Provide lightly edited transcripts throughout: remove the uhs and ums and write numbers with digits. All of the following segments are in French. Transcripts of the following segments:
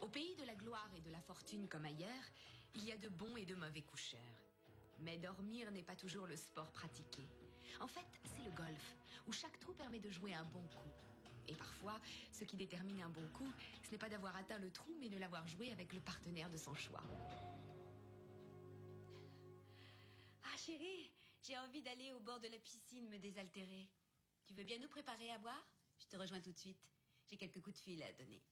Au pays de la gloire et de la fortune comme ailleurs, il y a de bons et de mauvais coucheurs. Mais dormir n'est pas toujours le sport pratiqué. En fait, c'est le golf, où chaque trou permet de jouer un bon coup. Et parfois, ce qui détermine un bon coup, ce n'est pas d'avoir atteint le trou, mais de l'avoir joué avec le partenaire de son choix. Ah chérie, j'ai envie d'aller au bord de la piscine me désaltérer. Tu veux bien nous préparer à boire? Je te rejoins tout de suite. J'ai quelques coups de fil à donner.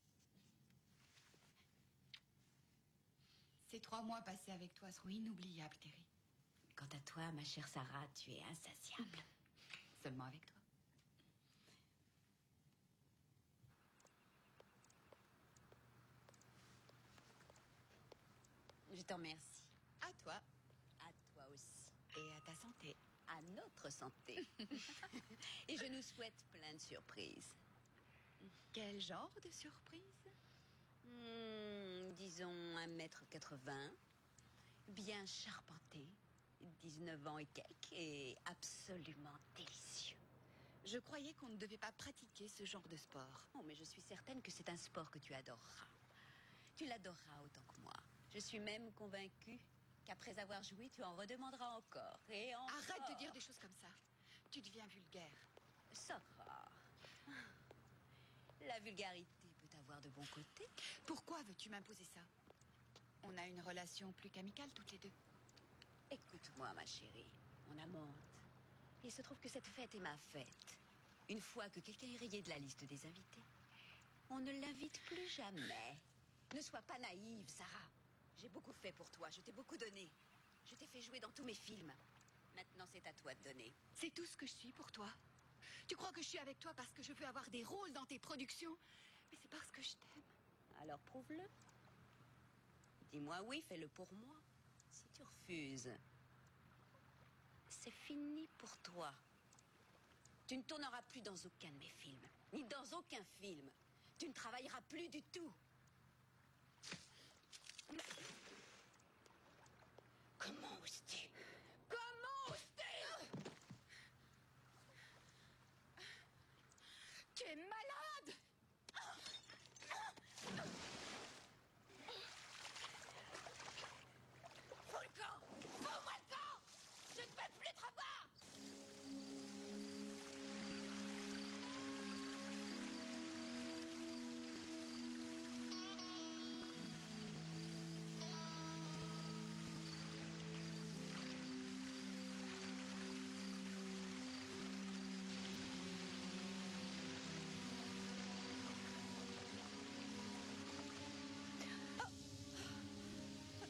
Ces 3 mois passés avec toi seront inoubliables, Terry. Quant à toi, ma chère Sarah, tu es insatiable. Seulement avec toi. Je te remercie. À toi. À toi aussi. Et à ta santé. À notre santé. Et je nous souhaite plein de surprises. Quel genre de surprise? Disons 1,80 m, bien charpenté, 19 ans et quelques, et absolument délicieux. Je croyais qu'on ne devait pas pratiquer ce genre de sport. Oh, mais je suis certaine que c'est un sport que tu adoreras. Tu l'adoreras autant que moi. Je suis même convaincue qu'après avoir joué, tu en redemanderas encore et encore. Arrête de dire des choses comme ça. Tu deviens vulgaire. Sarah, la vulgarité peut avoir de bons côtés. Pourquoi veux-tu m'imposer ça? On a une relation plus qu'amicale toutes les deux. Écoute-moi, ma chérie, mon amante. Il se trouve que cette fête est ma fête. Une fois que quelqu'un est rayé de la liste des invités, on ne l'invite plus jamais. Ne sois pas naïve, Sarah. J'ai beaucoup fait pour toi, je t'ai beaucoup donné. Je t'ai fait jouer dans tous mes films. Maintenant, c'est à toi de donner. C'est tout ce que je suis pour toi. Tu crois que je suis avec toi parce que je veux avoir des rôles dans tes productions? Mais c'est parce que je t'aime. Alors prouve-le. Dis-moi oui, fais-le pour moi. Si tu refuses, c'est fini pour toi. Tu ne tourneras plus dans aucun de mes films, ni dans aucun film. Tu ne travailleras plus du tout. Comment oses-tu? Comment oses-tu? Tu es malade! Volcan! Oh, Volcan! Je ne peux plus te revoir!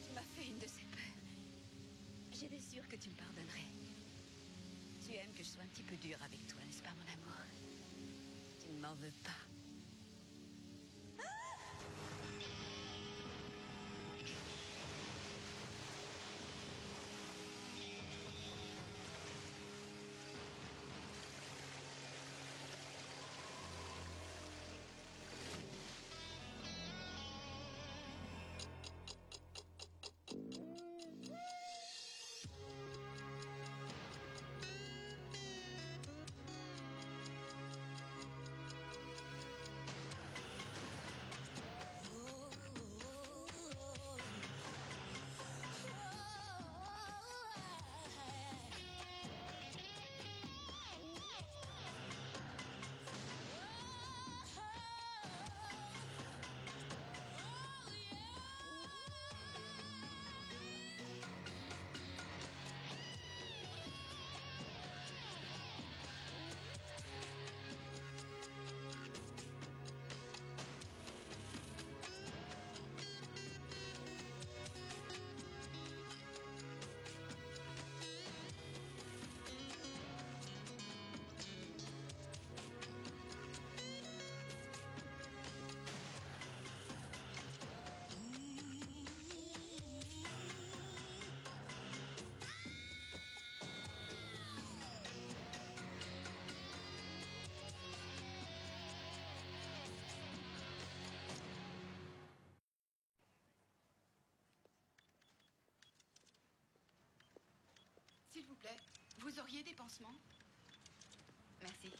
Tu m'as fait une de ces peurs. J'étais sûre que tu me pardonnerais. Tu aimes que je sois un petit peu dure avec toi, n'est-ce pas, mon amour? Tu ne m'en veux pas. S'il vous plaît, vous auriez des pansements? Merci.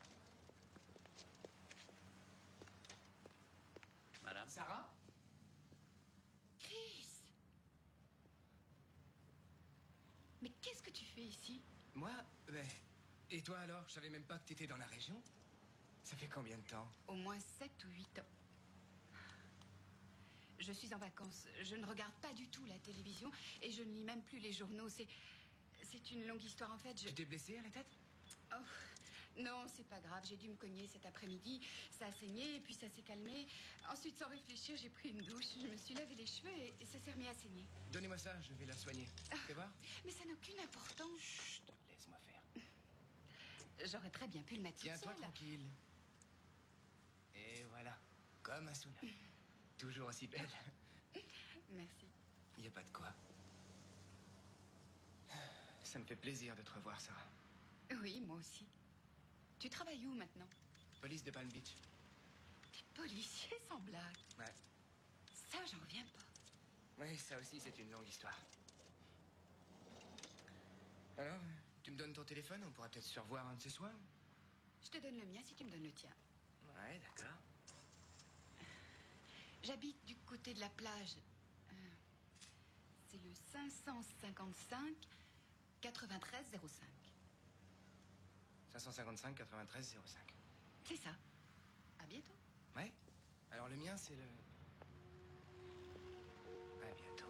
Madame? Sarah? ici? Moi? Ben... Et toi alors? Je savais même pas que t'étais dans la région. Ça fait combien de temps? Au moins 7 ou 8 ans. Je suis en vacances. Je ne regarde pas du tout la télévision et je ne lis même plus les journaux. C'est une longue histoire en fait. Tu t'es blessé à la tête? Oh, non, c'est pas grave. J'ai dû me cogner cet après-midi. Ça a saigné, puis ça s'est calmé. Ensuite, sans réfléchir, j'ai pris une douche. Je me suis lavé les cheveux et ça s'est remis à saigner. Donnez-moi ça, je vais la soigner. Fais voir? Mais ça n'a aucune importance. Chut, laisse-moi faire. J'aurais très bien pu le mettre toute Tiens-toi seule. tranquille. Et voilà, comme Asuna. Toujours aussi belle. Merci. Il n'y a pas de quoi. Ça me fait plaisir de te revoir, Sarah. Oui, moi aussi. Tu travailles où maintenant? Police de Palm Beach. T'es policier sans blague. Ouais. Ça, j'en reviens pas. Oui, ça aussi, c'est une longue histoire. Alors, tu me donnes ton téléphone? On pourra peut-être se revoir un de ces soirs? Je te donne le mien si tu me donnes le tien. Ouais, d'accord. J'habite du côté de la plage. C'est le 555 93 05. 555 93 05. C'est ça. À bientôt. Ouais. Alors le mien, c'est le... À bientôt.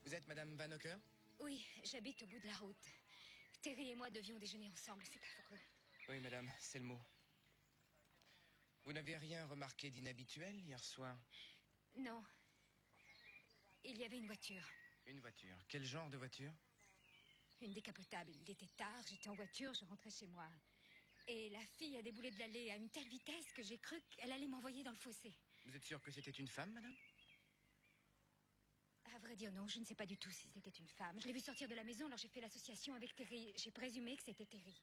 Vous êtes Madame Van Hocker? Oui, j'habite au bout de la route. Terry et moi devions déjeuner ensemble, c'est affreux. Oui, madame, c'est le mot. Vous n'avez rien remarqué d'inhabituel hier soir? Non. Il y avait une voiture. Une voiture. Quel genre de voiture? Une décapotable. Il était tard, j'étais en voiture, je rentrais chez moi. Et la fille a déboulé de l'allée à une telle vitesse que j'ai cru qu'elle allait m'envoyer dans le fossé. Vous êtes sûre que c'était une femme, madame? À vrai dire, non, je ne sais pas du tout si c'était une femme. Je l'ai vue sortir de la maison, alors j'ai fait l'association avec Terry. J'ai présumé que c'était Terry.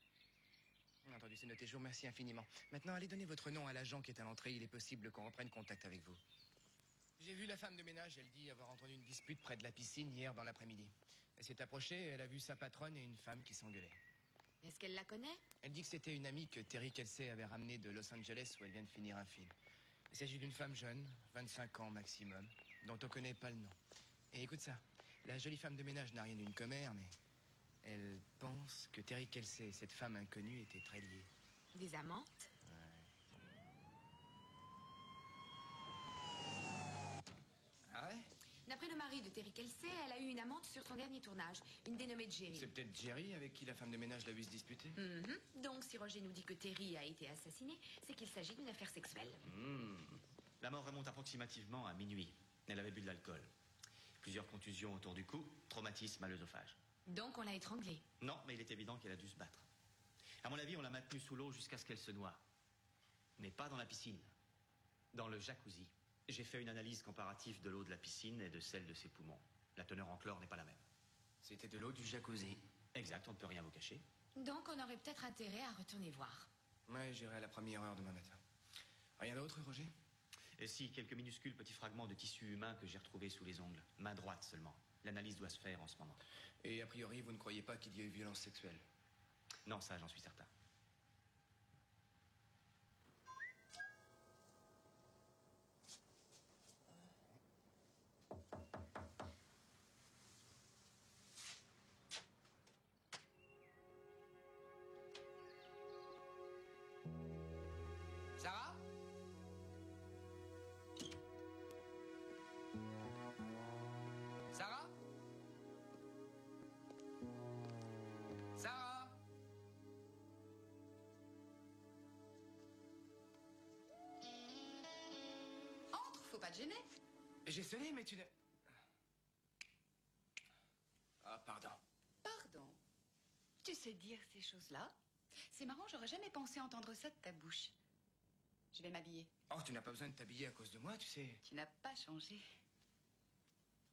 Entendu, c'est noté. Je vous remercie infiniment. Maintenant, allez donner votre nom à l'agent qui est à l'entrée. Il est possible qu'on reprenne contact avec vous. J'ai vu la femme de ménage. Elle dit avoir entendu une dispute près de la piscine hier dans l'après-midi. Elle s'est approchée et elle a vu sa patronne et une femme qui s'engueulaient. Est-ce qu'elle la connaît? Elle dit que c'était une amie que Terry Kelsey avait ramenée de Los Angeles où elle vient de finir un film. Il s'agit d'une femme jeune, 25 ans maximum, dont on connaît pas le nom. Et écoute ça, la jolie femme de ménage n'a rien d'une commère, mais elle pense que Terry Kelsey et cette femme inconnue étaient très liés. Des amantes? Ah ouais? D'après le mari de Terry Kelsey, elle a eu une amante sur son dernier tournage, une dénommée Jerry. C'est peut-être Jerry avec qui la femme de ménage l'a vu se disputer? Donc, si Roger nous dit que Terry a été assassiné, c'est qu'il s'agit d'une affaire sexuelle. La mort remonte approximativement à minuit. Elle avait bu de l'alcool. Plusieurs contusions autour du cou, traumatisme à l'œsophage. Donc, on l'a étranglée. Non, mais il est évident qu'elle a dû se battre. À mon avis, on l'a maintenue sous l'eau jusqu'à ce qu'elle se noie. Mais pas dans la piscine. Dans le jacuzzi. J'ai fait une analyse comparative de l'eau de la piscine et de celle de ses poumons. La teneur en chlore n'est pas la même. C'était de l'eau du jacuzzi. Exact, on ne peut rien vous cacher. Donc, on aurait peut-être intérêt à retourner voir. Ouais, j'irai à la première heure demain matin. Rien d'autre, Roger? Et si, quelques minuscules petits fragments de tissu humain que j'ai retrouvés sous les ongles. Main droite seulement. L'analyse doit se faire en ce moment. Et a priori, vous ne croyez pas qu'il y ait eu violence sexuelle? Non, ça, j'en suis certain. Sarah? Sarah? Sarah? Entre, faut pas te gêner. J'ai sonné, mais tu ne... Ah, pardon. Pardon. Tu sais dire ces choses-là? C'est marrant, j'aurais jamais pensé entendre ça de ta bouche. Je vais m'habiller. Oh, tu n'as pas besoin de t'habiller à cause de moi, tu sais. Tu n'as pas changé.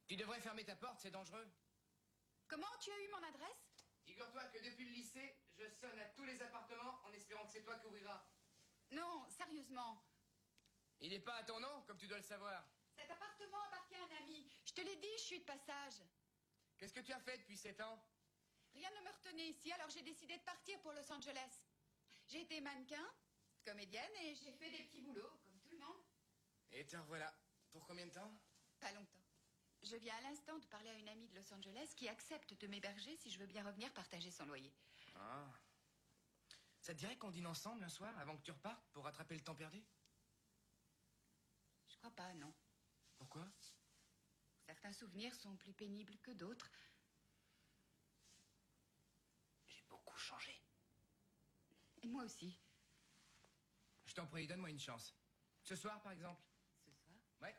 Tu devrais fermer ta porte, c'est dangereux. Comment tu as eu mon adresse? Figure-toi que depuis le lycée, je sonne à tous les appartements en espérant que c'est toi qui ouvriras. Non, sérieusement. Il n'est pas à ton nom, comme tu dois le savoir. Cet appartement appartient à un ami. Je te l'ai dit, je suis de passage. Qu'est-ce que tu as fait depuis 7 ans? Rien ne me retenait ici, alors j'ai décidé de partir pour Los Angeles. J'ai été mannequin, Comédienne et j'ai fait des petits boulots, comme tout le monde. Et te revoilà. Pour combien de temps? Pas longtemps. Je viens à l'instant de parler à une amie de Los Angeles qui accepte de m'héberger si je veux bien revenir partager son loyer. Ah. Ça te dirait qu'on dîne ensemble un soir avant que tu repartes pour rattraper le temps perdu? Je crois pas, non. Pourquoi? Certains souvenirs sont plus pénibles que d'autres. J'ai beaucoup changé. Et moi aussi. Je t'en prie, donne-moi une chance. Ce soir, par exemple? Ce soir? Ouais.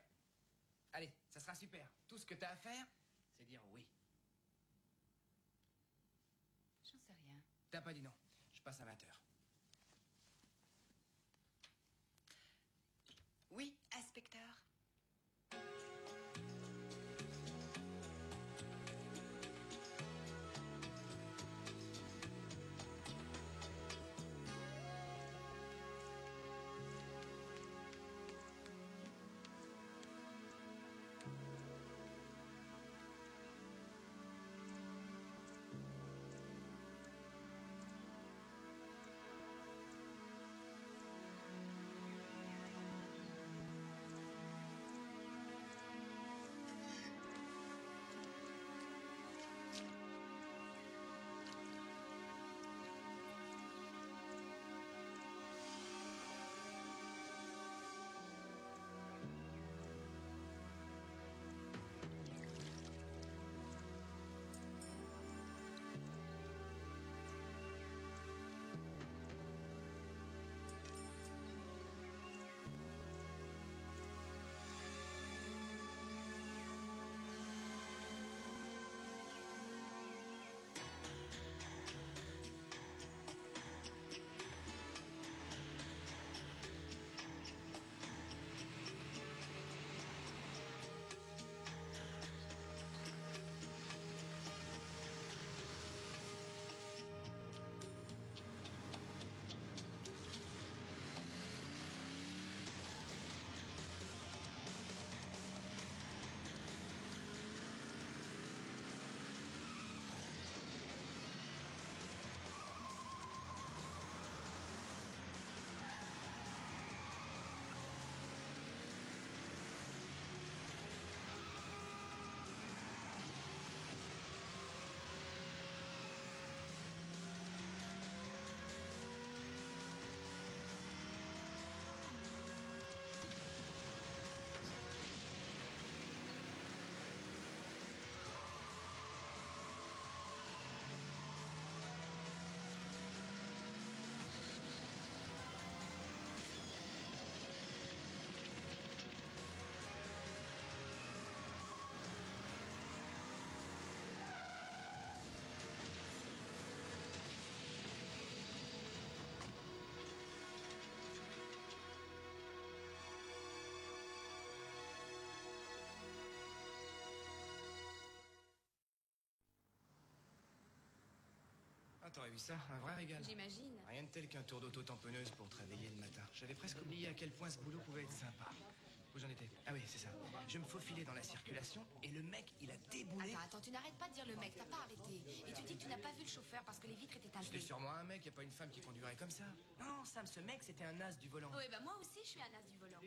Allez, ça sera super. Tout ce que t'as à faire, c'est dire oui. J'en sais rien. T'as pas dit non. Je passe à 20h. Oui, inspecteur. Ah, t'aurais vu ça? Un vrai régal. J'imagine. Rien de tel qu'un tour d'auto-tamponneuse pour te réveiller le matin. J'avais presque oublié à quel point ce boulot pouvait être sympa. Où j'en étais? Ah oui, c'est ça. Je me faufilais dans la circulation et le mec, il a déboulé. Attends, tu n'arrêtes pas de dire le mec, t'as pas arrêté. Et tu dis que tu n'as pas vu le chauffeur parce que les vitres étaient C'était teintées. sûrement un mec, y a pas une femme qui conduirait comme ça. Non, Sam, ce mec, c'était un as du volant. Oui, bah moi aussi, je suis un as du volant.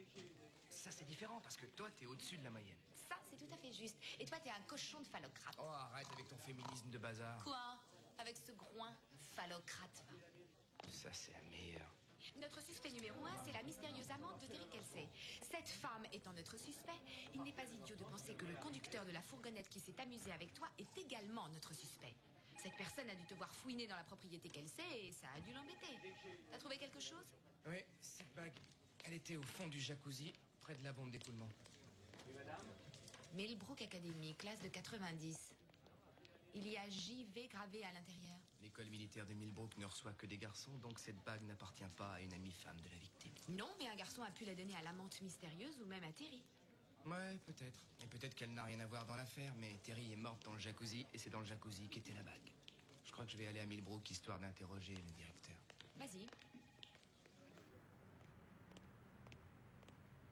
Ça, c'est différent parce que toi, t'es au-dessus de la moyenne. Ça, c'est tout à fait juste. Et toi, t'es un cochon de phallocrate. Oh, arrête avec ton féminisme de bazar. Quoi? Avec ce groin phallocrate. Ça, c'est la meilleure. Notre suspect numéro 1, c'est la mystérieuse amante de Terry Kelsey. Cette femme étant notre suspect, il n'est pas idiot de penser que le conducteur de la fourgonnette qui s'est amusé avec toi est également notre suspect. Cette personne a dû te voir fouiner dans la propriété Kelsey et ça a dû l'embêter. T'as trouvé quelque chose? Oui, cette bague, elle était au fond du jacuzzi, près de la bombe d'écoulement. Millbrook Academy, classe de 90. Il y a JV gravé à l'intérieur. L'école militaire de Millbrook ne reçoit que des garçons, donc cette bague n'appartient pas à une amie femme de la victime. Non, mais un garçon a pu la donner à l'amante mystérieuse ou même à Terry. Ouais, peut-être. Et peut-être qu'elle n'a rien à voir dans l'affaire, mais Terry est morte dans le jacuzzi, et c'est dans le jacuzzi qu'était la bague. Je crois que je vais aller à Millbrook, histoire d'interroger le directeur. Vas-y.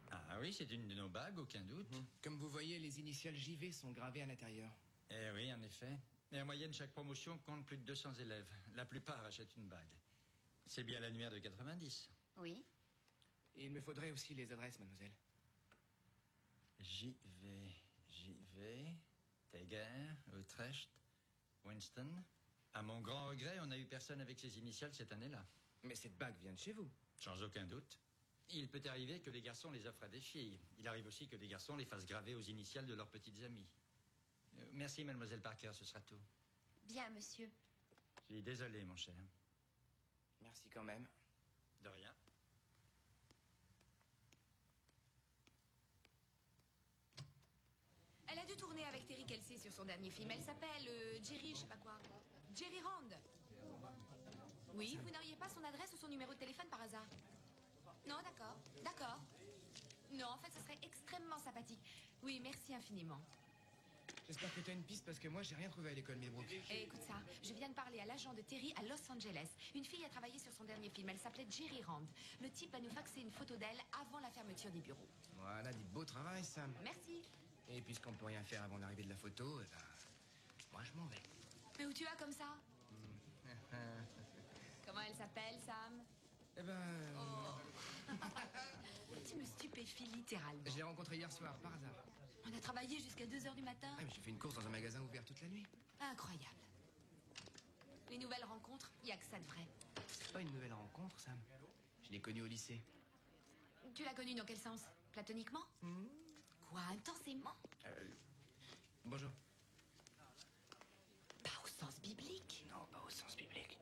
Ah oui, c'est une de nos bagues, aucun doute. Comme vous voyez, les initiales JV sont gravées à l'intérieur. Eh oui, en effet. Et en moyenne, chaque promotion compte plus de 200 élèves. La plupart achètent une bague. C'est bien l'annuaire de 90. Oui. Il me faudrait aussi les adresses, mademoiselle. J'y vais. Teger, Utrecht, Winston. À mon grand regret, on n'a eu personne avec ces initiales cette année-là. Mais cette bague vient de chez vous. Sans aucun doute. Il peut arriver que les garçons les offrent à des filles. Il arrive aussi que les garçons les fassent graver aux initiales de leurs petites amies. Merci, mademoiselle Parker, ce sera tout. Bien, monsieur. Je suis désolé, mon cher. Merci quand même. De rien. Elle a dû tourner avec Terry Kelsey sur son dernier film. Elle s'appelle Jerry, je sais pas quoi. Jerry Rand. Oui, vous n'auriez pas son adresse ou son numéro de téléphone par hasard? Non, d'accord. D'accord. Non, en fait, ce serait extrêmement sympathique. Oui, merci infiniment. J'espère que tu as une piste parce que moi, j'ai rien trouvé à l'école Meadbrook. Et écoute ça, je viens de parler à l'agent de Terry à Los Angeles. Une fille a travaillé sur son dernier film. Elle s'appelait Jerry Rand. Le type va nous faxer une photo d'elle avant la fermeture des bureaux. Voilà, dit beau travail, Sam. Merci. Et puisqu'on peut rien faire avant l'arrivée de la photo, eh ben, moi, je m'en vais. Mais où tu vas comme ça? Comment elle s'appelle, Sam? Eh ben... Tu me stupéfies littéralement. Je l'ai rencontré hier soir, par hasard. On a travaillé jusqu'à 2h du matin. Ah, mais j'ai fait une course dans un magasin ouvert toute la nuit. Incroyable. Les nouvelles rencontres, il n'y a que ça de vrai. C'est pas une nouvelle rencontre, Sam. Je l'ai connue au lycée. Tu l'as connu dans quel sens? Platoniquement? Quoi, intensément? Bonjour. Pas au sens biblique. Non, pas au sens biblique.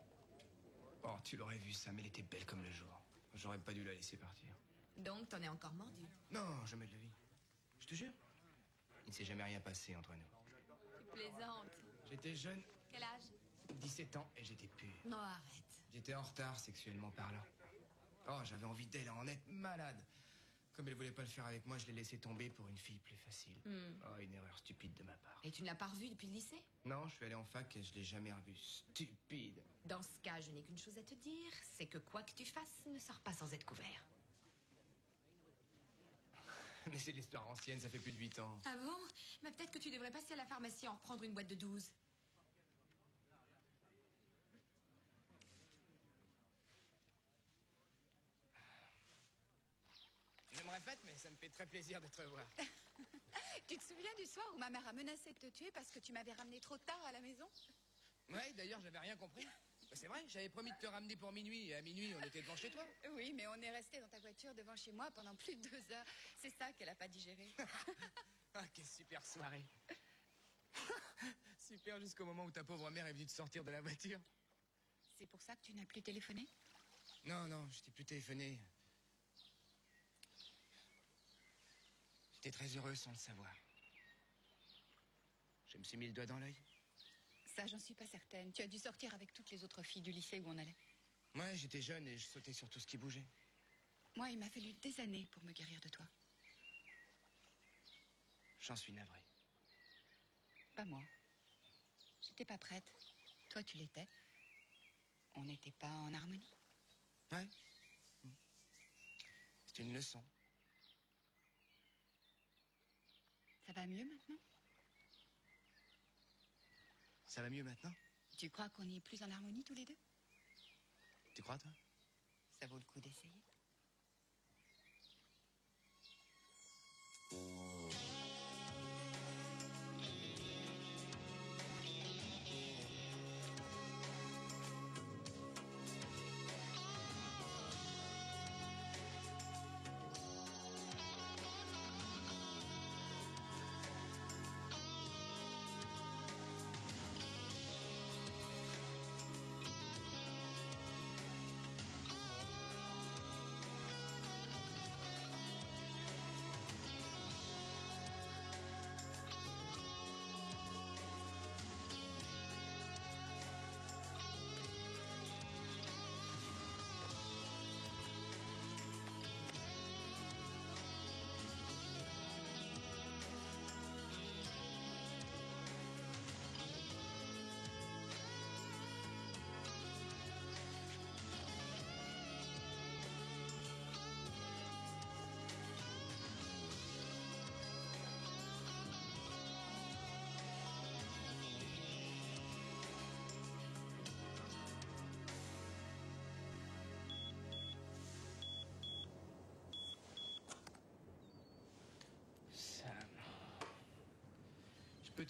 Oh, tu l'aurais vu, Sam, elle était belle comme le jour. J'aurais pas dû la laisser partir. Donc, t'en es encore mordu. Non, jamais de la vie. Je te jure. Il ne s'est jamais rien passé entre nous. Tu plaisantes. J'étais jeune, Quel âge? 17 ans, et j'étais pur. Non, arrête. J'étais en retard sexuellement parlant. Oh, j'avais envie d'elle à en être malade. Comme elle voulait pas le faire avec moi, je l'ai laissé tomber pour une fille plus facile. Oh, une erreur stupide de ma part. Et tu ne l'as pas revu depuis le lycée? Non, je suis allé en fac et je l'ai jamais revu. Stupide. Dans ce cas, je n'ai qu'une chose à te dire, c'est que quoi que tu fasses, ne sors pas sans être couvert. Mais c'est l'histoire ancienne, ça fait plus de 8 ans. Ah bon? Mais peut-être que tu devrais passer à la pharmacie en reprendre une boîte de 12. Je me répète, mais ça me fait très plaisir de te revoir. Tu te souviens du soir où ma mère a menacé de te tuer parce que tu m'avais ramené trop tard à la maison? Ouais, d'ailleurs, j'avais rien compris. C'est vrai, j'avais promis de te ramener pour minuit, et à minuit, on était devant chez toi. Oui, mais on est resté dans ta voiture devant chez moi pendant plus de 2 heures. C'est ça qu'elle a pas digéré. Ah, quelle super soirée. Super jusqu'au moment où ta pauvre mère est venue te sortir de la voiture. C'est pour ça que tu n'as plus téléphoné? Non, non, je t'ai plus téléphoné. J'étais très heureux sans le savoir. Je me suis mis le doigt dans l'œil. Ça, j'en suis pas certaine. Tu as dû sortir avec toutes les autres filles du lycée où on allait. Ouais, j'étais jeune et je sautais sur tout ce qui bougeait. Moi, il m'a fallu des années pour me guérir de toi. J'en suis navré. Pas moi. J'étais pas prête. Toi, tu l'étais. On n'était pas en harmonie. Ouais. C'est une leçon. Ça va mieux maintenant? Ça va mieux maintenant? Tu crois qu'on est plus en harmonie tous les deux? Tu crois, toi? Ça vaut le coup d'essayer.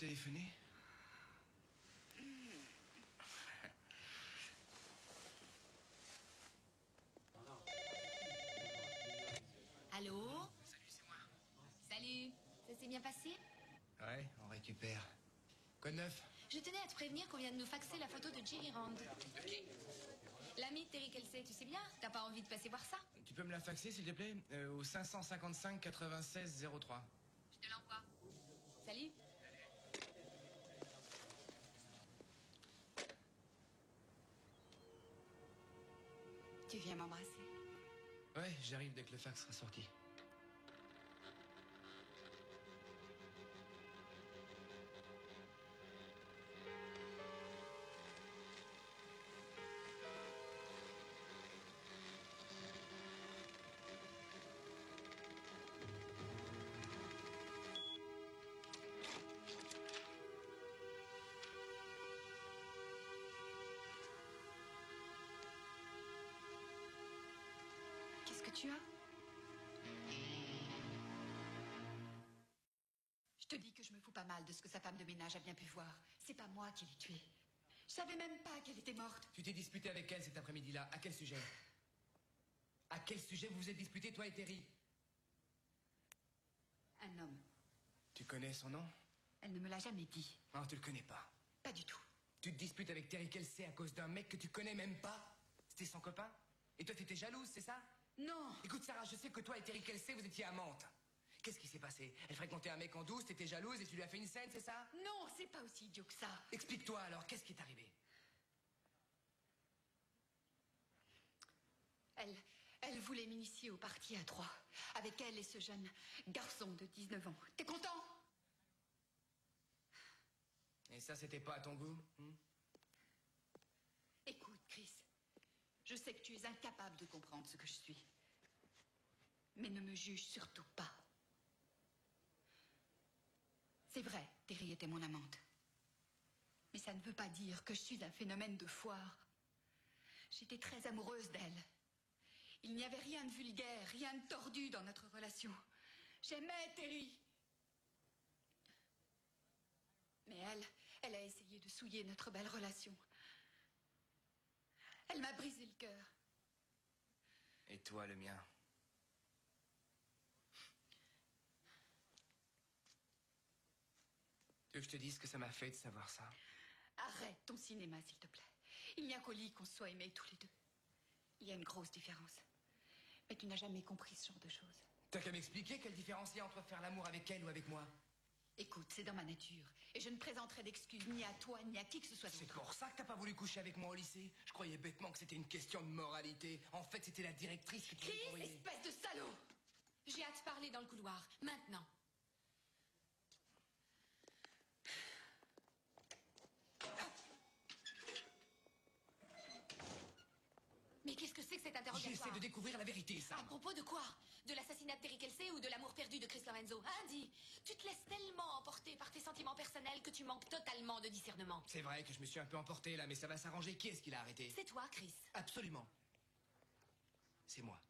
téléphoner? Allô? Salut, c'est moi. Salut. Ça s'est bien passé? Ouais, on récupère. Quoi de neuf? Je tenais à te prévenir qu'on vient de nous faxer la photo de Jerry Rand. De qui? L'ami de Terry Kelsey, tu sais bien? T'as pas envie de passer voir ça? Tu peux me la faxer, s'il te plaît? Au 555 96 03. Je te l'envoie. Salut. Tu viens m'embrasser? Ouais, j'arrive dès que le fax sera sorti. Qu'est-ce que tu as? Je te dis que je me fous pas mal de ce que sa femme de ménage a bien pu voir. C'est pas moi qui l'ai tuée. Je savais même pas qu'elle était morte. Tu t'es disputé avec elle cet après-midi-là. À quel sujet? À quel sujet vous vous êtes disputé, toi et Terry? Un homme. Tu connais son nom? Elle ne me l'a jamais dit. Non, tu le connais pas. Pas du tout. Tu te disputes avec Terry Kelsey à cause d'un mec que tu connais même pas? C'était son copain? Et toi, t'étais jalouse, c'est ça? Non. Écoute, Sarah, je sais que toi et Terry Kelsey, vous étiez amantes. Qu'est-ce qui s'est passé? Elle fréquentait un mec en douce, t'étais jalouse et tu lui as fait une scène, c'est ça? Non, c'est pas aussi idiot que ça. Explique-toi alors, qu'est-ce qui est arrivé? Elle voulait m'initier au parti à trois. Avec elle et ce jeune garçon de 19 ans. T'es content? Et ça, c'était pas à ton goût? Écoute, Chris. Je sais que tu es incapable de comprendre ce que je suis. Mais ne me juge surtout pas. C'est vrai, Terry était mon amante. Mais ça ne veut pas dire que je suis un phénomène de foire. J'étais très amoureuse d'elle. Il n'y avait rien de vulgaire, rien de tordu dans notre relation. J'aimais Terry. Mais elle a essayé de souiller notre belle relation. Elle m'a brisé le cœur. Et toi, le mien? Tu veux que je te dise ce que ça m'a fait de savoir ça? Arrête ton cinéma, s'il te plaît. Il n'y a qu'au lit qu'on se soit aimés tous les deux. Il y a une grosse différence. Mais tu n'as jamais compris ce genre de choses. T'as qu'à m'expliquer quelle différence il y a entre faire l'amour avec elle ou avec moi? Écoute, c'est dans ma nature. Et je ne présenterai d'excuses ni à toi, ni à qui que ce soit d'autre. C'est pour ça que t'as pas voulu coucher avec moi au lycée? Je croyais bêtement que c'était une question de moralité. En fait, c'était la directrice qui Chris, t'envoyait. espèce de salaud! J'ai à te parler dans le couloir, maintenant. Mais qu'est-ce que c'est que cet interrogatoire? J'essaie de découvrir la vérité, À Sam. propos de quoi? De l'assassinat de Terry Kelsey ou de l'amour perdu de Chris Lorenzo? Hein, dis, tu te laisses tellement emporter par tes sentiments personnels que tu manques totalement de discernement. C'est vrai que je me suis un peu emporté là, mais ça va s'arranger. Qui est-ce qui l'a arrêté? C'est toi, Chris. Absolument. C'est moi.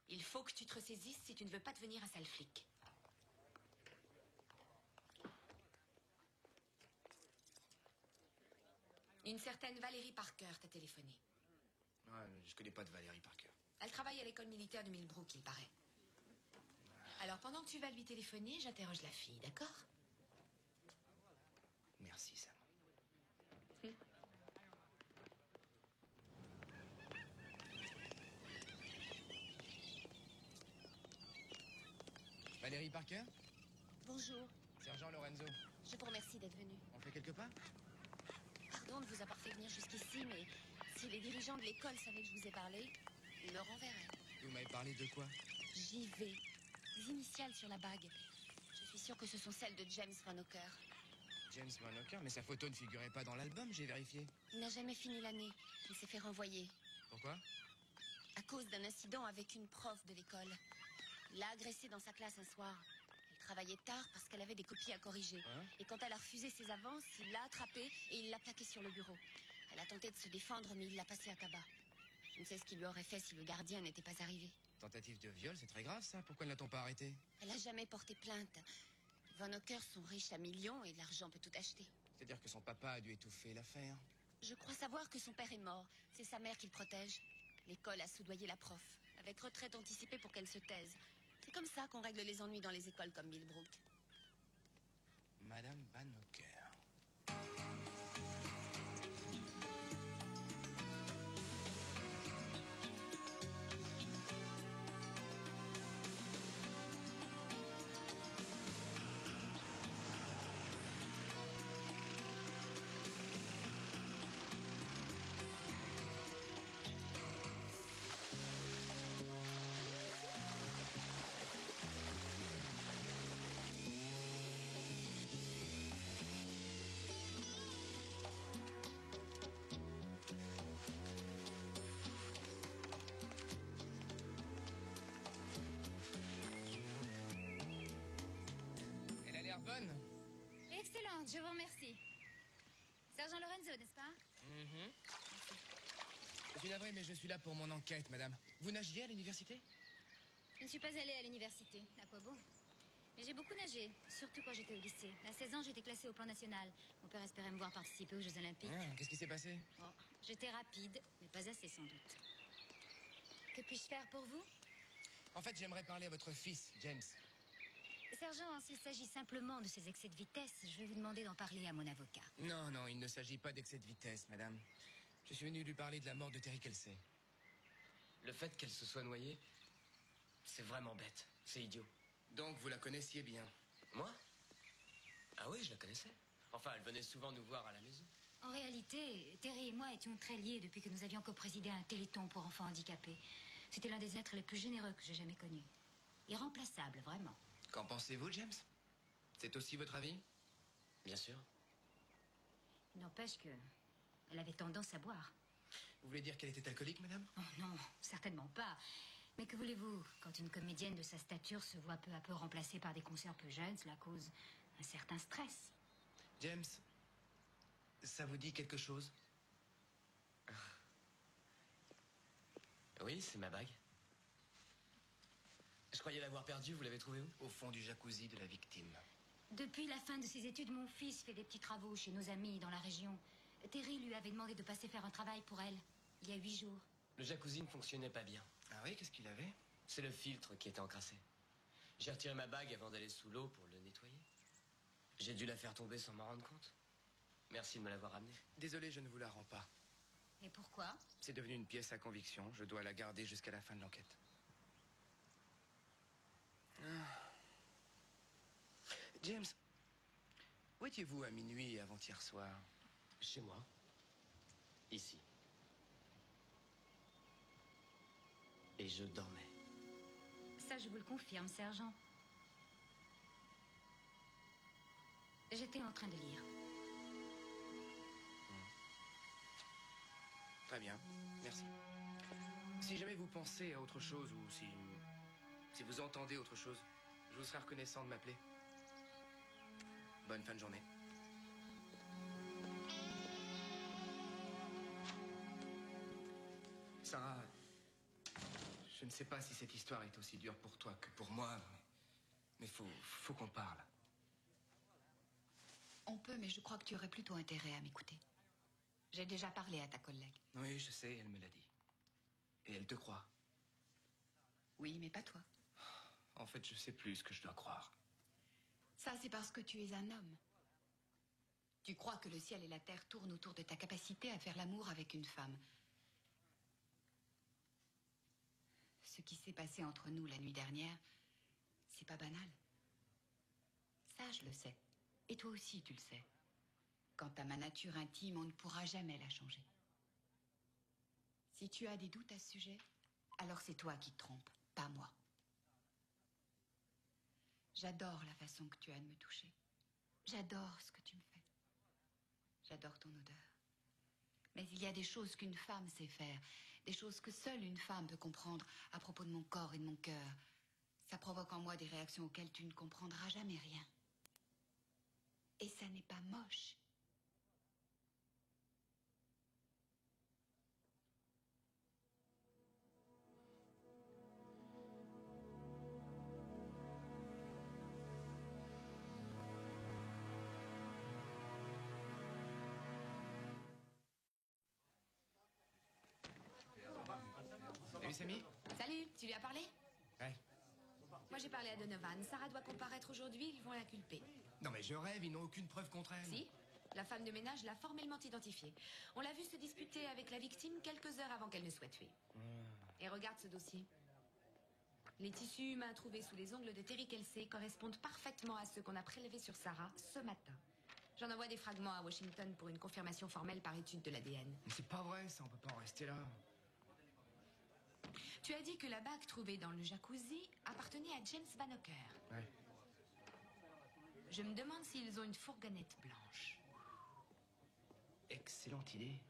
Il faut que tu te ressaisisses si tu ne veux pas devenir un sale flic. Une certaine Valérie Parker t'a téléphoné. Ouais, je connais pas de Valérie Parker. Elle travaille à l'école militaire de Millbrook, il paraît. Alors, pendant que tu vas lui téléphoner, j'interroge la fille, d'accord? Merci, Sam. Valérie Parker? Bonjour, Sergent Lorenzo. je vous remercie d'être venu. On fait quelques pas? Pardon de vous avoir fait venir jusqu'ici, mais si les dirigeants de l'école savaient que je vous ai parlé, ils me renverraient. Vous m'avez parlé de quoi? JV. Les initiales sur la bague. Je suis sûre que ce sont celles de James Van Hooker. James Van Hooker, mais sa photo ne figurait pas dans l'album, j'ai vérifié. Il n'a jamais fini l'année. Il s'est fait renvoyer. Pourquoi? À cause d'un incident avec une prof de l'école. Il l'a agressée dans sa classe un soir. Elle travaillait tard parce qu'elle avait des copies à corriger. Hein? Et quand elle a refusé ses avances, il l'a attrapée et il l'a plaquée sur le bureau. Elle a tenté de se défendre, mais il l'a passée à tabac. Je ne sais ce qu'il lui aurait fait si le gardien n'était pas arrivé. Tentative de viol, c'est très grave ça. Pourquoi ne l'a-t-on pas arrêté? Elle n'a jamais porté plainte. Von Hocker sont riches à millions et l'argent peut tout acheter. C'est-à-dire que son papa a dû étouffer l'affaire. Je crois savoir que son père est mort. C'est sa mère qu'il protège. L'école a soudoyé la prof, avec retraite anticipée pour qu'elle se taise. C'est comme ça qu'on règle les ennuis dans les écoles comme Millbrook. Madame Van Hocker. Elle a l'air bonne. Excellente, je vous remercie. Sergent Lorenzo, n'est-ce pas? Je suis navré, mais je suis là pour mon enquête, madame. Vous nagiez à l'université? Je ne suis pas allée à l'université. À quoi bon? Mais j'ai beaucoup nagé, surtout quand j'étais au lycée. À 16 ans, j'étais classée au plan national. Mon père espérait me voir participer aux Jeux Olympiques. Qu'est-ce qui s'est passé? Bon, j'étais rapide, mais pas assez sans doute. Que puis-je faire pour vous? En fait, j'aimerais parler à votre fils, James. Sergent, s'il s'agit simplement de ces excès de vitesse, je vais vous demander d'en parler à mon avocat. Non, non, il ne s'agit pas d'excès de vitesse, madame. Je suis venu lui parler de la mort de Terry Kelsey. Le fait qu'elle se soit noyée, c'est vraiment bête. C'est idiot. Donc, vous la connaissiez bien? Moi? Ah oui, je la connaissais. Enfin, elle venait souvent nous voir à la maison. En réalité, Terry et moi étions très liés depuis que nous avions coprésidé un téléthon pour enfants handicapés. C'était l'un des êtres les plus généreux que j'ai jamais connus. Irremplaçable, vraiment. Qu'en pensez-vous, James? C'est aussi votre avis? Bien sûr. Il n'empêche que... elle avait tendance à boire. Vous voulez dire qu'elle était alcoolique, madame? Oh non, certainement pas. Mais que voulez-vous? Quand une comédienne de sa stature se voit peu à peu remplacée par des concerts peu jeunes, cela cause un certain stress. James, ça vous dit quelque chose? Oui, c'est ma bague. Je croyais l'avoir perdue, vous l'avez trouvée où? Au fond du jacuzzi de la victime. Depuis la fin de ses études, mon fils fait des petits travaux chez nos amis dans la région. Terry lui avait demandé de passer faire un travail pour elle, il y a 8 jours. Le jacuzzi ne fonctionnait pas bien. Ah oui, qu'est-ce qu'il avait? C'est le filtre qui était encrassé. J'ai retiré ma bague avant d'aller sous l'eau pour le nettoyer. J'ai dû la faire tomber sans m'en rendre compte. Merci de me l'avoir ramenée. Désolé, je ne vous la rends pas. Et pourquoi? C'est devenu une pièce à conviction. Je dois la garder jusqu'à la fin de l'enquête. James, où étiez-vous à minuit avant-hier soir? Chez moi. Ici. Et je dormais. Ça, je vous le confirme, sergent. J'étais en train de lire. Très bien, merci. Si jamais vous pensez à autre chose ou si vous entendez autre chose, je vous serai reconnaissant de m'appeler. Bonne fin de journée. Sarah, je ne sais pas si cette histoire est aussi dure pour toi que pour moi, mais faut qu'on parle. On peut, mais je crois que tu aurais plutôt intérêt à m'écouter. J'ai déjà parlé à ta collègue. Oui, je sais, elle me l'a dit. Et elle te croit. Oui, mais pas toi. En fait, je sais plus ce que je dois croire. Ça, c'est parce que tu es un homme. Tu crois que le ciel et la terre tournent autour de ta capacité à faire l'amour avec une femme. Ce qui s'est passé entre nous la nuit dernière, c'est pas banal. Ça, je le sais. Et toi aussi, tu le sais. Quant à ma nature intime, on ne pourra jamais la changer. Si tu as des doutes à ce sujet, alors c'est toi qui te trompes, pas moi. J'adore la façon que tu as de me toucher. J'adore ce que tu me fais. J'adore ton odeur. Mais il y a des choses qu'une femme sait faire, des choses que seule une femme peut comprendre à propos de mon corps et de mon cœur. Ça provoque en moi des réactions auxquelles tu ne comprendras jamais rien. Et ça n'est pas moche. Sammy? Salut, tu lui as parlé? Ouais. Moi, j'ai parlé à Donovan. Sarah doit comparaître aujourd'hui, ils vont la culper. Non mais je rêve, ils n'ont aucune preuve contre elle. Si, la femme de ménage l'a formellement identifiée. On l'a vue se disputer avec la victime quelques heures avant qu'elle ne soit tuée. Et regarde ce dossier. Les tissus humains trouvés sous les ongles de Terry Kelsey correspondent parfaitement à ceux qu'on a prélevés sur Sarah ce matin. J'en envoie des fragments à Washington pour une confirmation formelle par étude de l'ADN. Mais c'est pas vrai, ça, on peut pas en rester là. Tu as dit que la bague trouvée dans le jacuzzi appartenait à James Van Hocker. Ouais. Je me demande s'ils ont une fourgonnette blanche. Excellente idée.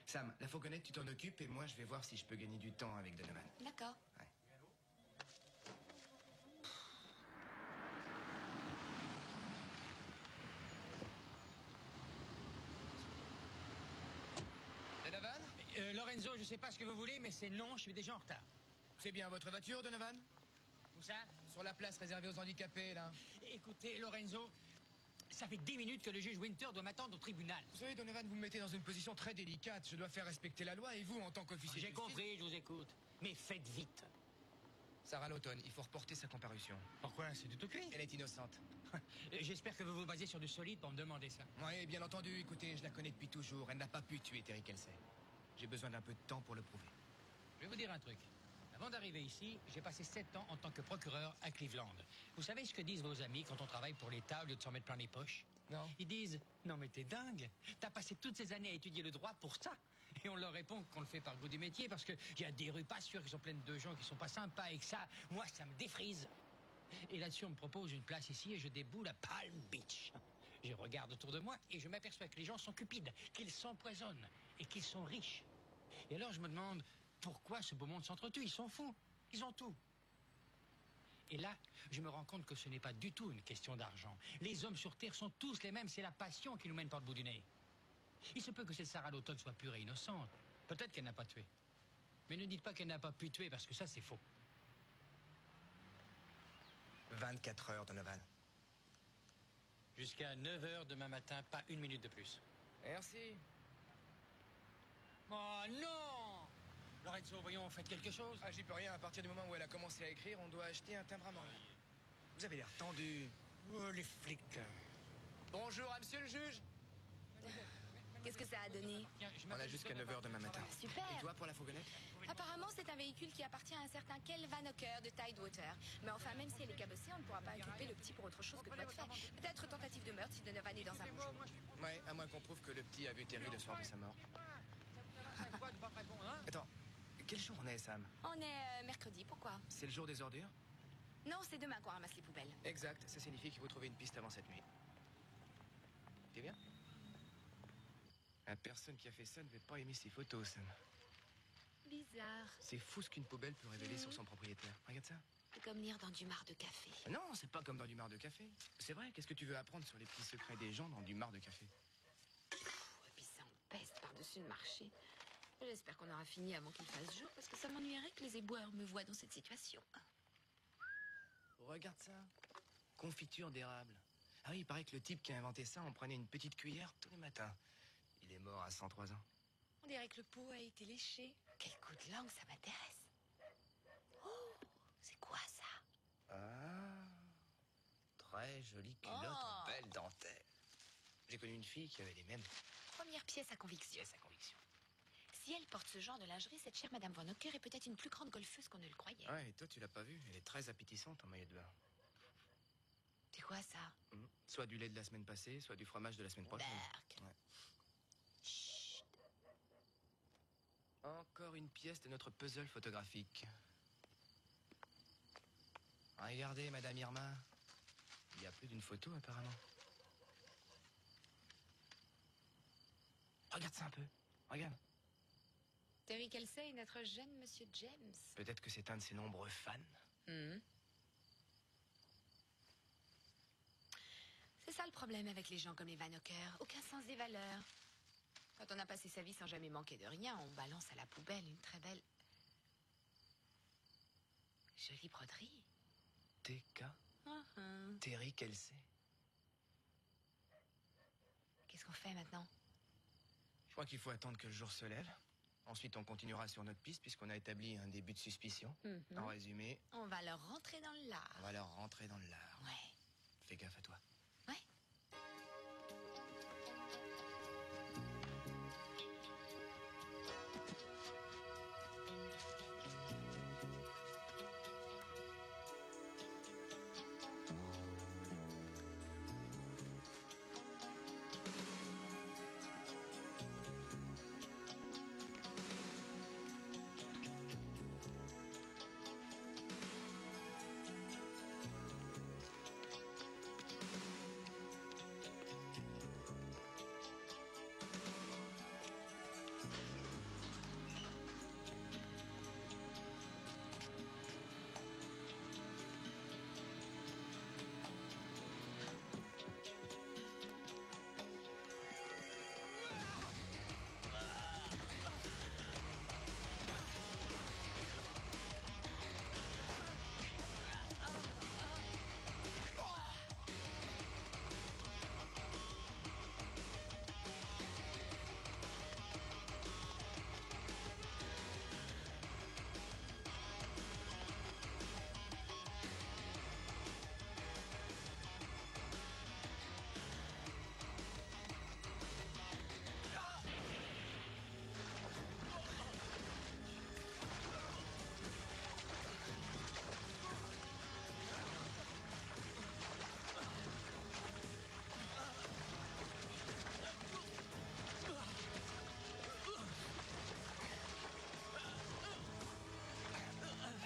Sam, la fourgonnette, tu t'en occupes et moi, je vais voir si je peux gagner du temps avec Donovan. D'accord. Ouais. Donovan? Lorenzo, je sais pas ce que vous voulez, mais c'est non, je suis déjà en retard. C'est bien votre voiture, Donovan? Où ça? Sur la place réservée aux handicapés, là. Écoutez, Lorenzo, ça fait 10 minutes que le juge Winter doit m'attendre au tribunal. Vous savez, Donovan, vous me mettez dans une position très délicate. Je dois faire respecter la loi et vous, en tant qu'officier de J'ai justice... compris, je vous écoute. Mais faites vite. Sarah Lawton, il faut reporter sa comparution. Pourquoi? C'est du tout cuit. Elle est innocente. J'espère que vous vous basez sur du solide pour me demander ça. Oui, bien entendu. Écoutez, je la connais depuis toujours. Elle n'a pas pu tuer Terry Kelsey. J'ai besoin d'un peu de temps pour le prouver. Je vais vous dire un truc. Avant d'arriver ici, j'ai passé 7 ans en tant que procureur à Cleveland. Vous savez ce que disent vos amis quand on travaille pour l'État au lieu de s'en mettre plein les poches? Non. Ils disent « Non mais t'es dingue, t'as passé toutes ces années à étudier le droit pour ça !» Et on leur répond qu'on le fait par goût du métier parce qu'il y a des rues pas sûres qui sont pleines de gens qui sont pas sympas et que ça, moi, ça me défrise. Et là-dessus, on me propose une place ici et je déboule à Palm Beach. Je regarde autour de moi et je m'aperçois que les gens sont cupides, qu'ils s'empoisonnent et qu'ils sont riches. Et alors je me demande pourquoi ce beau monde s'entretue. Ils sont fous, ils ont tout. Et là, je me rends compte que ce n'est pas du tout une question d'argent. Les hommes sur Terre sont tous les mêmes, c'est la passion qui nous mène par le bout du nez. Il se peut que cette Sarah Lawton soit pure et innocente. Peut-être qu'elle n'a pas tué. Mais ne dites pas qu'elle n'a pas pu tuer, parce que ça, c'est faux. 24 heures, Donovan. Jusqu'à 9 h demain matin, pas une minute de plus. Merci. Oh non! Lorenzo, voyons, faites quelque chose. Ah, j'y peux rien. À partir du moment où elle a commencé à écrire, on doit acheter un timbre à main. Vous avez l'air tendu. Oh, les flics. Bonjour à monsieur le juge. Qu'est-ce que ça a donné? On a jusqu'à 9 h demain matin. Super. Et toi, pour la fourgonnette? Apparemment, c'est un véhicule qui appartient à un certain Kel Van Hocker de Tidewater. Mais enfin, même si elle est cabossée, on ne pourra pas inculper le petit pour autre chose que de votre fait. Peut-être tentative de meurtre si Donovan est dans un rouge. Ouais, à moins qu'on prouve que le petit a vu Terry le soir de sa mort. Attends, quel jour on est, Sam? On est mercredi, pourquoi? C'est le jour des ordures? Non, c'est demain qu'on ramasse les poubelles. Exact, ça signifie qu'il faut trouver une piste avant cette nuit. T'es bien? La personne qui a fait ça ne devait pas aimer ses photos, Sam. Bizarre. C'est fou ce qu'une poubelle peut révéler sur son propriétaire. Regarde ça. C'est comme lire dans du marc de café. Non, c'est pas comme dans du marc de café. C'est vrai, qu'est-ce que tu veux apprendre sur les petits secrets des gens dans du marc de café? Et puis ça en peste par-dessus le marché. J'espère qu'on aura fini avant qu'il fasse jour, parce que ça m'ennuierait que les éboueurs me voient dans cette situation. Regarde ça. Confiture d'érable. Ah oui, il paraît que le type qui a inventé ça en prenait une petite cuillère tous les matins. Il est mort à 103 ans. On dirait que le pot a été léché. Quel coup de langue, ça m'intéresse. Oh, c'est quoi ça? Ah, très jolie culotte en belle dentelle. J'ai connu une fille qui avait les mêmes. Première pièce à conviction. Pièce à conviction. Si elle porte ce genre de lingerie, cette chère Madame Van Hocker est peut-être une plus grande golfeuse qu'on ne le croyait. Ouais, et toi, tu l'as pas vue. Elle est très appétissante en maillot de bain. C'est quoi ça? Soit du lait de la semaine passée, soit du fromage de la semaine prochaine. Berk. Ouais. Chut. Encore une pièce de notre puzzle photographique. Regardez, Madame Irma. Il y a plus d'une photo, apparemment. Regarde ça un peu. Regarde. Terry Kelsey est notre jeune Monsieur James. Peut-être que c'est un de ses nombreux fans. C'est ça le problème avec les gens comme les Van Hocker. Aucun sens des valeurs. Quand on a passé sa vie sans jamais manquer de rien, on balance à la poubelle une très belle... jolie broderie. TK. Terry Kelsey. Qu'est-ce qu'on fait maintenant? Je crois qu'il faut attendre que le jour se lève. Ensuite, on continuera sur notre piste puisqu'on a établi un début de suspicion. En résumé, On va leur rentrer dans le lard. on va leur rentrer dans le lard. Ouais. Fais gaffe à toi. Ouais.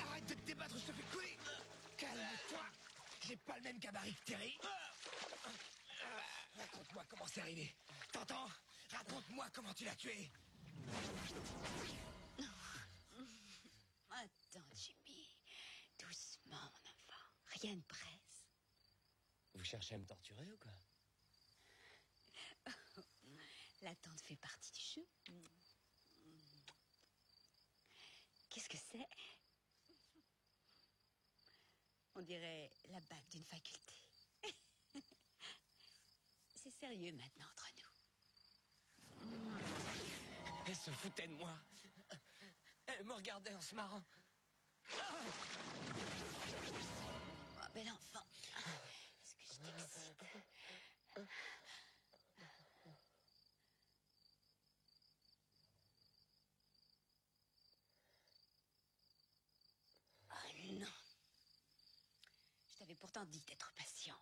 Arrête de te débattre, je te fais couler. Calme-toi. J'ai pas le même gabarit que Terry. Raconte-moi comment c'est arrivé. T'entends? Raconte-moi comment tu l'as tué. Attends, Jimmy. Doucement, mon enfant. Rien ne presse. Vous cherchez à me torturer ou quoi? L'attente fait partie du jeu. Qu'est-ce que c'est? On dirait la bague d'une faculté. C'est sérieux maintenant entre nous. Elle se foutait de moi. Elle me regardait en se marrant. Oh, bel enfant. Est-ce que je t'excite? Oh non. Je t'avais pourtant dit d'être patient.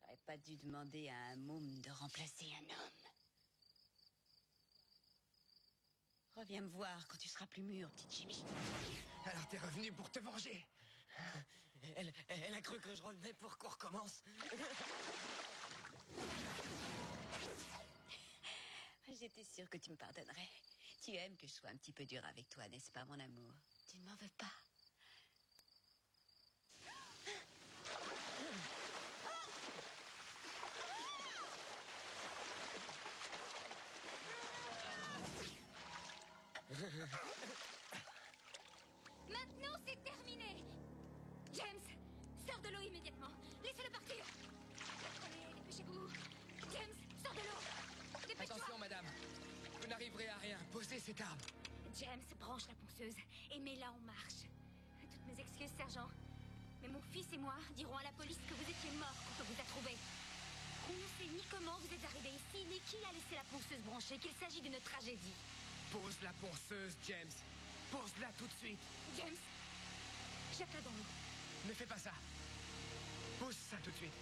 J'aurais pas dû demander à un môme de remplacer un homme. Reviens me voir quand tu seras plus mûr, petit Jimmy. Alors t'es revenu pour te venger. Elle a cru que je revenais pour qu'on recommence. J'étais sûre que tu me pardonnerais. Tu aimes que je sois un petit peu dure avec toi, n'est-ce pas, mon amour? Tu ne m'en veux pas? Maintenant, c'est terminé. James, sors de l'eau immédiatement. Laissez-le partir. Allez, dépêchez-vous. James, sors de l'eau. Dépêche-toi. Attention, madame. Vous n'arriverez à rien. Posez cette arme. James, branche la ponceuse et mets-la en marche. Toutes mes excuses, sergent. Mais mon fils et moi dirons à la police que vous étiez mort quand on vous a trouvé. On ne sait ni comment vous êtes arrivé ici, ni qui a laissé la ponceuse branchée, qu'il s'agit d'une tragédie. Pose la ponceuse, James. Pose-la tout de suite. James, jette-la dans l'eau. Ne fais pas ça. Pose ça tout de suite.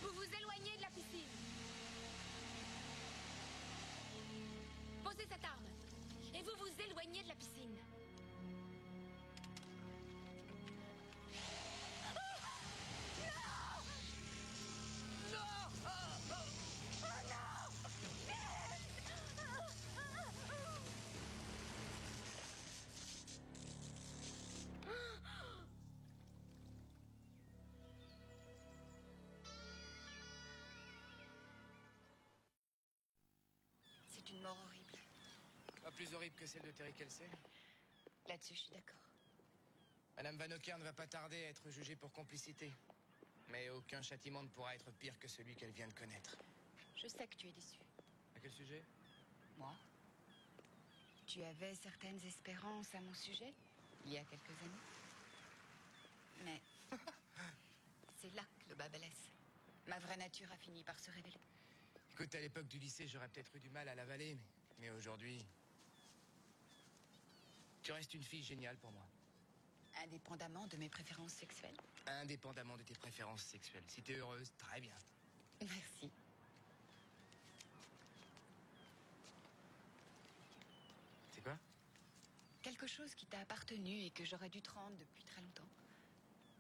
Vous vous éloignez de la piscine. Posez cette arme. Et vous vous éloignez de la piscine. C'est une mort horrible. Pas plus horrible que celle de Terry Kelsey. Là-dessus, je suis d'accord. Madame Van Ocker ne va pas tarder à être jugée pour complicité. Mais aucun châtiment ne pourra être pire que celui qu'elle vient de connaître. Je sais que tu es déçu. À quel sujet? Moi? Tu avais certaines espérances à mon sujet, il y a quelques années. Mais c'est là que le bas blesse. Ma vraie nature a fini par se révéler. Écoute, à l'époque du lycée, j'aurais peut-être eu du mal à l'avaler, mais aujourd'hui... Tu restes une fille géniale pour moi. Indépendamment de mes préférences sexuelles. Indépendamment de tes préférences sexuelles. Si t'es heureuse, très bien. Merci. C'est quoi? Quelque chose qui t'a appartenu et que j'aurais dû te rendre depuis très longtemps.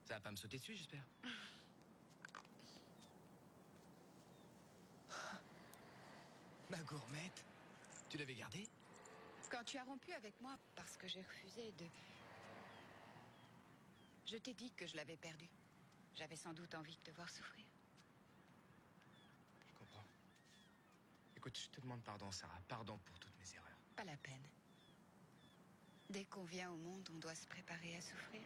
Ça va pas me sauter dessus, j'espère. Ma gourmette, tu l'avais gardée? Quand tu as rompu avec moi parce que j'ai refusé de... Je t'ai dit que je l'avais perdue. J'avais sans doute envie de te voir souffrir. Je comprends. Écoute, je te demande pardon, Sarah. Pardon pour toutes mes erreurs. Pas la peine. Dès qu'on vient au monde, on doit se préparer à souffrir.